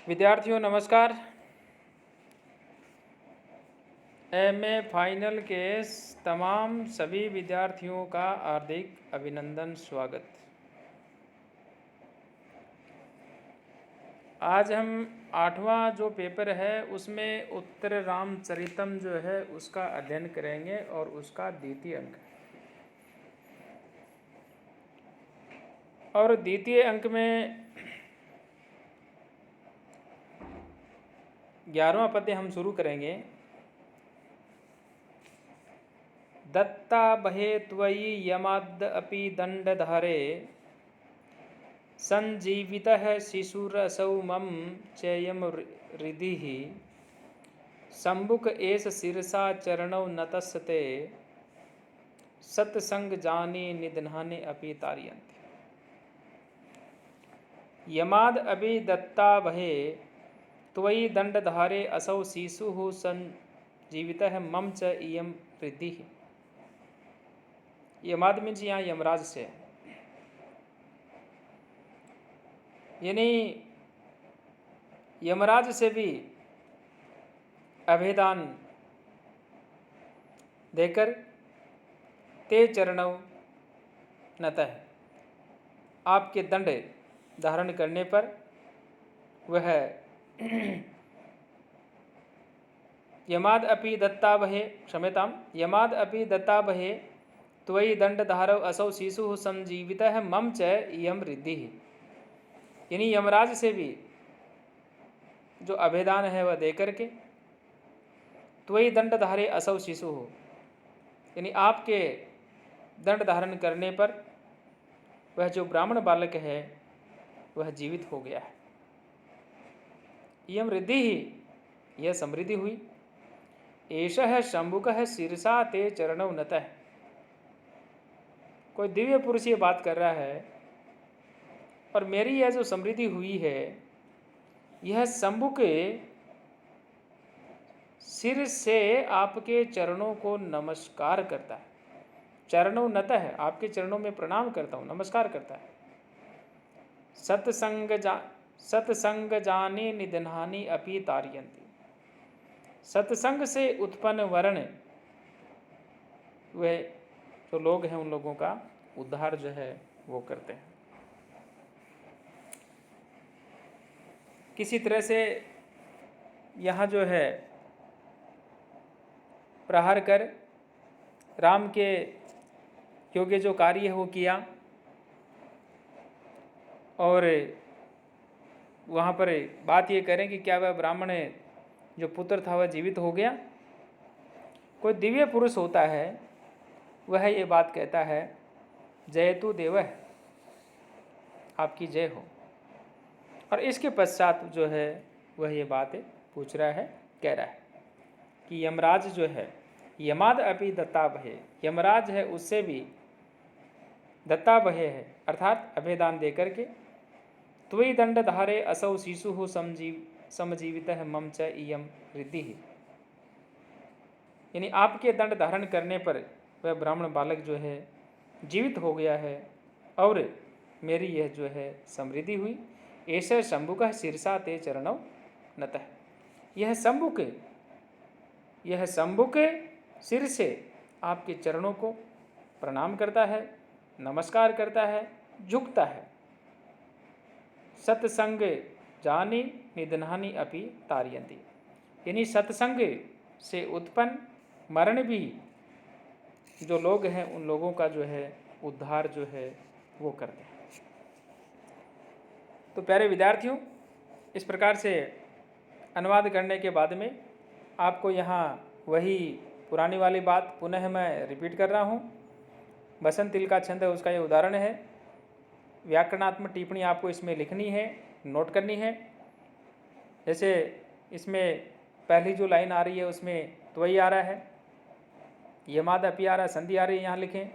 विद्यार्थियों नमस्कार। MA final के तमाम सभी विद्यार्थियों का हार्दिक अभिनंदन स्वागत। आज हम 8वां जो पेपर है उसमें उत्तर रामचरितम जो है उसका अध्ययन करेंगे और उसका द्वितीय अंक। और द्वितीय अंक में 11वां पद्य हम शुरू करेंगे। दत्ता बहे त्वयि यमाद अपि दंडधारे संजीवितः शिशुरसौ मम चेयम हृदिः शंबुक एष शिरसा चरणौ नतस्ते सत्संग जाने निधनाने अपि तारयन्ति। यमाद अपि दत्ता बहे त्वयि दंडधारे असौ शिशुः संजीवितः मम च इयं हृदिः। यमाद मीन्स यहाँ यमराज से, यानी यमराज से भी अभेदान देकर ते चरणों नतः आपके दंड धारण करने पर वह यमाद अपि दत्तावहे क्षम्यताम यमाद अपि दत्तावहे त्वयि दंडधारौ असौ शिशु संजीवितः मम च इयं हृदिः। यानी यमराज से भी जो अभेदान है वह दे करके त्वयि दंडधारे असौ शिशु हो, यानी आपके दंड धारण करने पर वह जो ब्राह्मण बालक है वह जीवित हो गया है। इयं वृद्धि ही यह समृद्धि हुई। एषः शंभुकः शिरसा ते चरणौ नतः। कोई दिव्य पुरुष ये बात कर रहा है और मेरी यह जो समृद्धि हुई है यह शंभु के सिर से आपके चरणों को नमस्कार करता है। चरणों नतः है, आपके चरणों में प्रणाम करता हूँ, नमस्कार करता है। सत्संग जाने निधनानि अपि तारयन्ति। सत्संग से उत्पन्न वर्ण वे जो लोग हैं उन लोगों का उद्धार जो है वो करते हैं। किसी तरह से यहाँ जो है प्रहार कर राम के योग्य जो कार्य है वो किया और वहाँ पर बात ये करें कि क्या वह ब्राह्मण जो पुत्र था वह जीवित हो गया। कोई दिव्य पुरुष होता है वह ये बात कहता है जयतु देवः, आपकी जय हो। और इसके पश्चात जो है वह ये बात पूछ रहा है, कह रहा है कि यमराज जो है यमाद अपि दत्ताभय, यमराज है उससे भी दत्ताभय है अर्थात अभेदान दे करके त्वयि दंडधारे असौ शिशु समजीवितः मम च इयं हृदिः। यानी आपके दंड धारण करने पर वह ब्राह्मण बालक जो है जीवित हो गया है और मेरी यह जो है समृद्धि हुई। ऐसे शंभुकः शिरसा ते चरणौ नतः। यह शंभु के सिर से आपके चरणों को प्रणाम करता है, नमस्कार करता है, झुकता है। सत्संग जानी निधनानि अपि तारयन्ति। यानी सत्संग से उत्पन्न मरण भी जो लोग हैं उन लोगों का जो है उद्धार जो है वो करते हैं। तो प्यारे विद्यार्थियों, इस प्रकार से अनुवाद करने के बाद में आपको यहाँ वही पुरानी वाली बात पुनः मैं रिपीट कर रहा हूँ। बसंत तिल का छंद है उसका ये उदाहरण है। व्याकरणात्मक टिप्पणी आपको इसमें लिखनी है, नोट करनी है। जैसे इसमें पहली जो लाइन आ रही है उसमें त्वयि आ रहा है, यमाद अपि आ रहा है, संधि आ रही है यहाँ लिखें।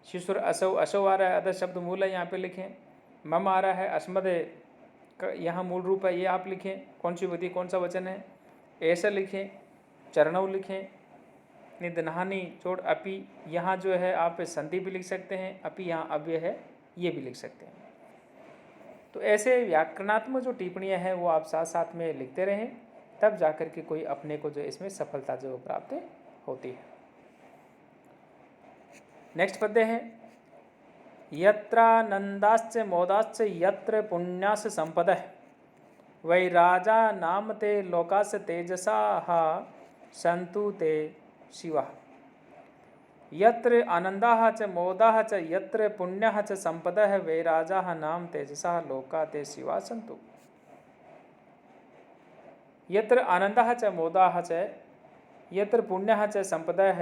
शिशुर असौ असौ आ रहा है, अदर शब्द मूल है यहाँ पे लिखें। मम आ रहा है, अस्मद यहाँ मूल रूप है, ये आप लिखें। कौन सी विधि कौन सा वचन है ऐसा लिखें। चरणों लिखें। निधनानि छोड़ अपि यहाँ जो है आप संधि भी लिख सकते हैं, अपि यहाँ अव्यय है ये भी लिख सकते हैं। तो ऐसे व्याकरणात्मक जो टिप्पणियाँ हैं वो आप साथ साथ में लिखते रहें, तब जाकर के कोई अपने को जो इसमें सफलता जो प्राप्त होती है। नेक्स्ट पद्य है, यत्रानंदाश्च मोदाश्च यत्र पुण्यास संपदः वै राजा नाम ते लोकास तेजसा सन्तु ते शिवा। यत्र आनंदाः च मोदाः च यत्र पुण्यः च संपदः वै राजाः नाम तेजसा लोका ते शिवा सन्तु। यत्र आनंदाः च मोदाः च यत्र पुण्यः च संपदः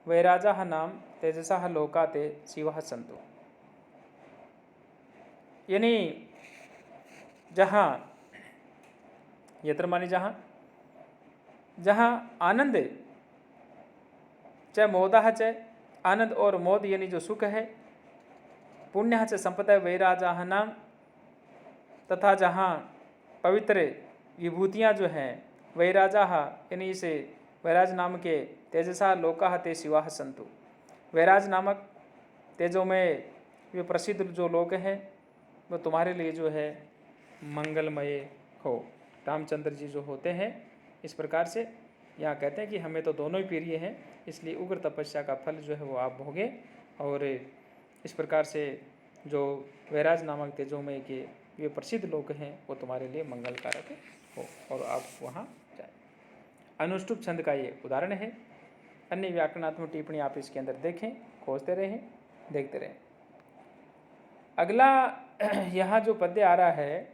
वै राजाः नाम तेजसा लोका ते शिवा सन्तु। यानी जहाँ, यत्र मानी जहाँ, जहाँ आनंद च मोदः च, आनंद और मोद यानी जो सुख है, पुण्य च संपदा वै राजाः नाम, तथा जहाँ पवित्र विभूतियाँ जो हैं वै राजाः यानी इसे वैराज नाम के तेजसा लोकाः ते शिवाः सन्तु। वैराज नामक तेजोमय वे प्रसिद्ध जो लोक हैं वो तुम्हारे लिए जो है मंगलमय हो। रामचंद्र जी जो होते हैं इस प्रकार से यहाँ कहते हैं कि हमें तो दोनों ही प्रिय हैं, इसलिए उग्र तपस्या का फल जो है वो आप भोगें, और इस प्रकार से जो वैराज नामक तेजोमय के वे प्रसिद्ध लोक हैं वो तुम्हारे लिए मंगलकारक हो और आप वहाँ जाए। अनुष्टुप छंद का ये उदाहरण है। अन्य व्याकरणात्मक टिप्पणी आप इसके अंदर देखें, खोजते रहें, देखते रहें। अगला यहाँ जो पद्य आ रहा है,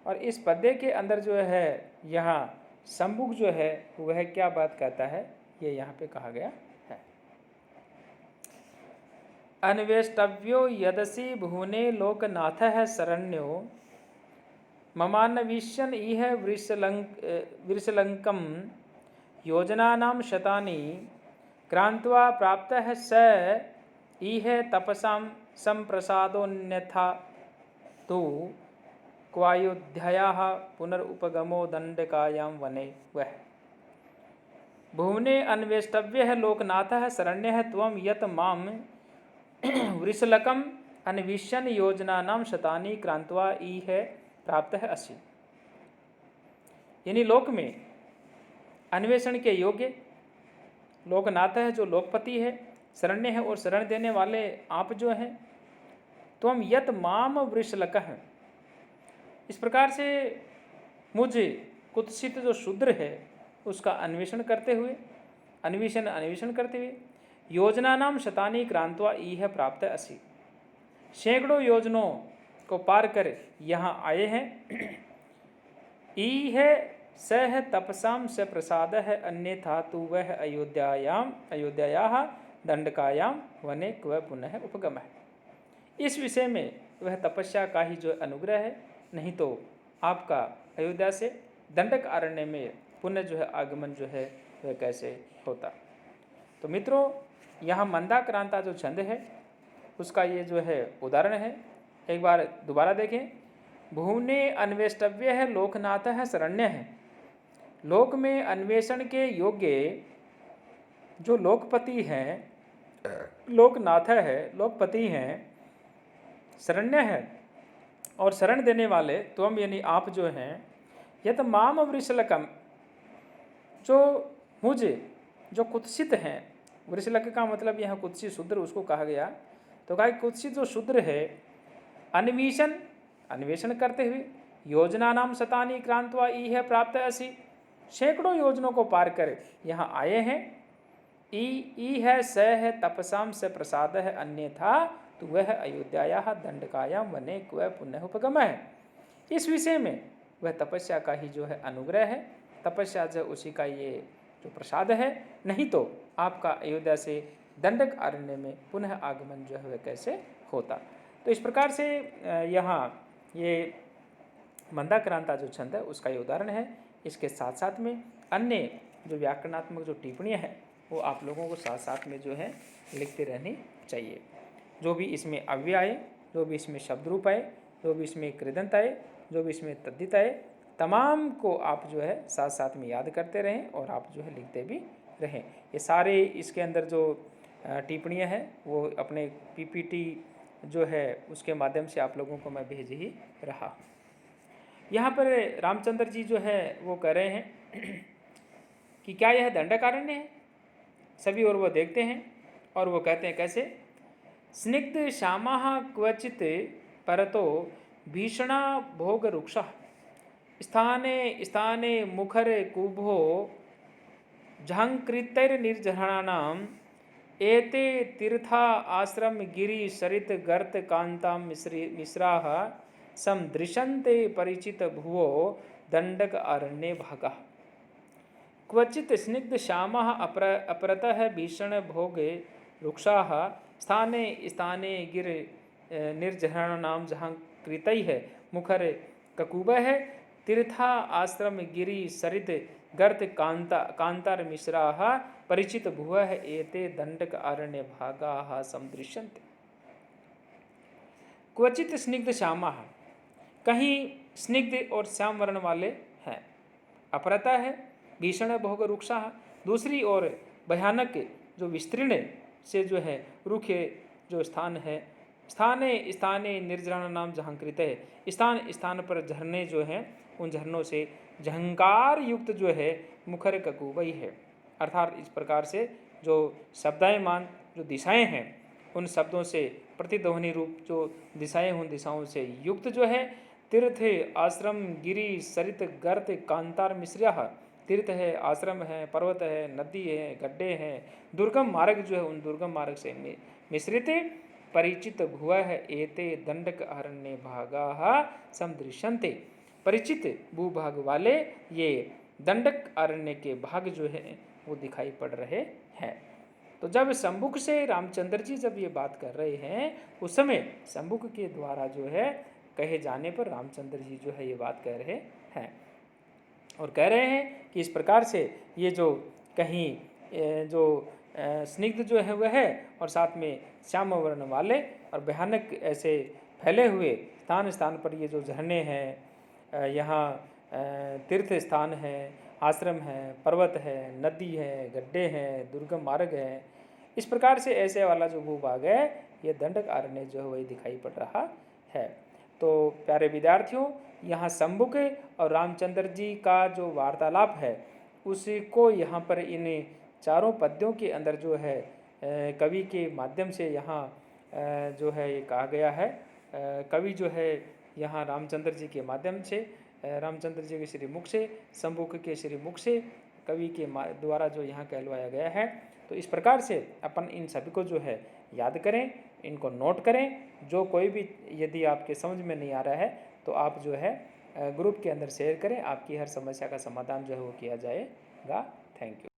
और इस पद्य के अंदर जो है यहाँ संबुक जो है वह क्या बात कहता है, ये यहाँ पे कहा गया है। अन्वेष्टव्यो यदसि भुवने लोकनाथः शरण्यो ममान्नविष्यन् इह वृषलंकम योजनानां शतानि क्रांत्वा प्राप्तः स इह तपसां संप्रसादोन्यथा तु क्वायोध्यायाः पुनरुपगमो दंडकायां वने वह। भुवने अन्वेष्टव्यः लोकनाथः शरण्यः त्वं यत् मां वृषलकम् अन्विष्यन् योजनानां शतानि क्रांत्वा इह प्राप्तः असि। यानी लोक में अन्वेषण के योग्य लोकनाथ है जो लोकपति है, शरण्य है और शरण देने वाले आप जो हैं, त्वं यत् माम वृषलकः, इस प्रकार से मुझे कुत्सित जो शूद्र है उसका अन्वेषण करते हुए, अन्वेषण करते हुए योजना नाम शतानी क्रांत्वा इह प्राप्त असि, सैकड़ों योजनों को पार कर यहाँ आए हैं। इह सह तपसाम स प्रसाद है अन्यथा तु वह अयोध्यायाः दंडकायाम वने क्व पुनः उपगम है। इस विषय में वह तपस्या का ही जो अनुग्रह है, नहीं तो आपका अयोध्या से दंडक अरण्य में पुनः जो है आगमन जो है वह कैसे होता। तो मित्रों, यहाँ मंदाक्रांता जो छंद है उसका ये जो है उदाहरण है। एक बार दोबारा देखें। भुवने अन्वेष्टव्य है लोकनाथ है शरण्य है। लोक में अन्वेषण के योग्य जो लोकपति हैं, लोकनाथ है, लोकपति हैं, शरण्य है और शरण देने वाले त्वम यानी आप जो हैं, यत माम वृषलकम, जो मुझे जो कुत्सित हैं, वृषलक का मतलब यहाँ कुत्सित शूद्र उसको कहा गया, तो कहा कुत्सित जो शूद्र है अन्वेषण करते हुए योजना नाम शतानी क्रांत्वा इह प्राप्त असि, सैकड़ों योजनों को पार कर यहाँ आए हैं। ई है स है तपसाम से प्रसाद है अन्यथा तो वह अयोध्यायाः दंडकायाम वने क्व पुनः उपगम है। इस विषय में वह तपस्या का ही जो है अनुग्रह है, तपस्या जो उसी का ये जो प्रसाद है, नहीं तो आपका अयोध्या से दंडक अरण्य में पुनः आगमन जो है वह कैसे होता। तो इस प्रकार से यहाँ ये मंदाक्रांता जो छंद है उसका ये उदाहरण है। इसके साथ साथ में अन्य जो व्याकरणात्मक जो टिप्पणियाँ हैं वो आप लोगों को साथ साथ में जो है लिखते रहनी चाहिए। जो भी इसमें अव्यय आए, जो भी इसमें शब्द रूप आए, जो भी इसमें कृदंत आए, जो भी इसमें तद्धित आए, तमाम को आप जो है साथ साथ में याद करते रहें और आप जो है लिखते भी रहें। ये सारे इसके अंदर जो टिप्पणियाँ हैं वो अपने पीपीटी जो है उसके माध्यम से आप लोगों को मैं भेज ही रहा हूँ। यहाँ पर रामचंद्र जी जो है वो कह रहे हैं कि क्या यह दंडकारण्य है। सभी और वो देखते हैं और वो कहते हैं कैसे, स्निग्ध श्यामा क्वचित परतो भीषणा भोग रुक्षा स्थाने स्थाने मुखर कुभो झंकृतैर्निर्झरणानाम एते तीर्था आश्रम गिरि सरित गर्त कांता मिश्राः समदृशन्ते परिचित भुवो दंडक अरण्ये भागः। क्वचित स्निग्ध श्यामः अपरतः भीषण भोगे रुक्षाः स्थाने स्थाने गिर निर्झरणानां झंकृतैः मुखर ककुभः तीर्था आश्रम गिरि सरित गर्त कांतार मिश्राः परिचित भुवः एते दंडक अरण्य भागाः समदृश्यन्ते। क्वचित स्निग्ध श्यामाः, कहीं स्निग्ध और श्याम वर्ण वाले हैं, अपरता है भीषण भोग रुक्षा, दूसरी ओर भयानक जो विस्तीर्ण से जो है रुखे जो स्थान है, स्थाने स्थाने निर्जरण नाम झंकृत है, स्थान स्थान पर झरने जो हैं उन झरनों से झंकार युक्त जो है मुखर ककुबई है। अर्थात इस प्रकार से जो शब्दायमान जो दिशाएं हैं उन शब्दों से प्रतिध्वनि रूप जो दिशाएं उन दिशाओं से युक्त जो है तीर्थ आश्रम गिरि सरित गर्त कांतार मिश्रिया, तीर्थ है, आश्रम है, पर्वत है, नदी है, गड्ढे हैं, दुर्गम मार्ग जो है उन दुर्गम मार्ग से मिश्रित परिचित भुवः एते दंडक अरण्य भागाः समदृश्यन्ते। परिचित भूभाग वाले ये दंडक अरण्य के भाग जो है वो दिखाई पड़ रहे हैं। तो जब शंभुक से रामचंद्र जी जब ये बात कर रहे हैं उस समय शंभुक के द्वारा जो है कहे जाने पर रामचंद्र जी जो है ये बात कह रहे हैं और कह रहे हैं कि इस प्रकार से ये जो कहीं जो स्निग्ध जो है वह है और साथ में श्याम वर्ण वाले और भयानक ऐसे फैले हुए स्थान स्थान पर ये जो झरने हैं, यहाँ तीर्थ स्थान है, आश्रम है, पर्वत है, नदी है, गड्ढे हैं, दुर्गम मार्ग है, इस प्रकार से ऐसे वाला जो भूभाग है ये दंडक अरण्य जो है वही दिखाई पड़ रहा है। तो प्यारे विद्यार्थियों, यहाँ शंभुक और रामचंद्र जी का जो वार्तालाप है उसको यहाँ पर इन चारों पद्यों के अंदर जो है कवि के माध्यम से यहाँ जो है ये कहा गया है। कवि जो है यहाँ रामचंद्र जी के माध्यम से, रामचंद्र जी के श्रीमुख से, शंभुक के श्रीमुख से कवि के द्वारा जो यहाँ कहलवाया गया है। तो इस प्रकार से अपन इन सभी को जो है याद करें, इनको नोट करें। जो कोई भी यदि आपके समझ में नहीं आ रहा है तो आप जो है ग्रुप के अंदर शेयर करें, आपकी हर समस्या का समाधान जो है वो किया जाएगा। Thank you.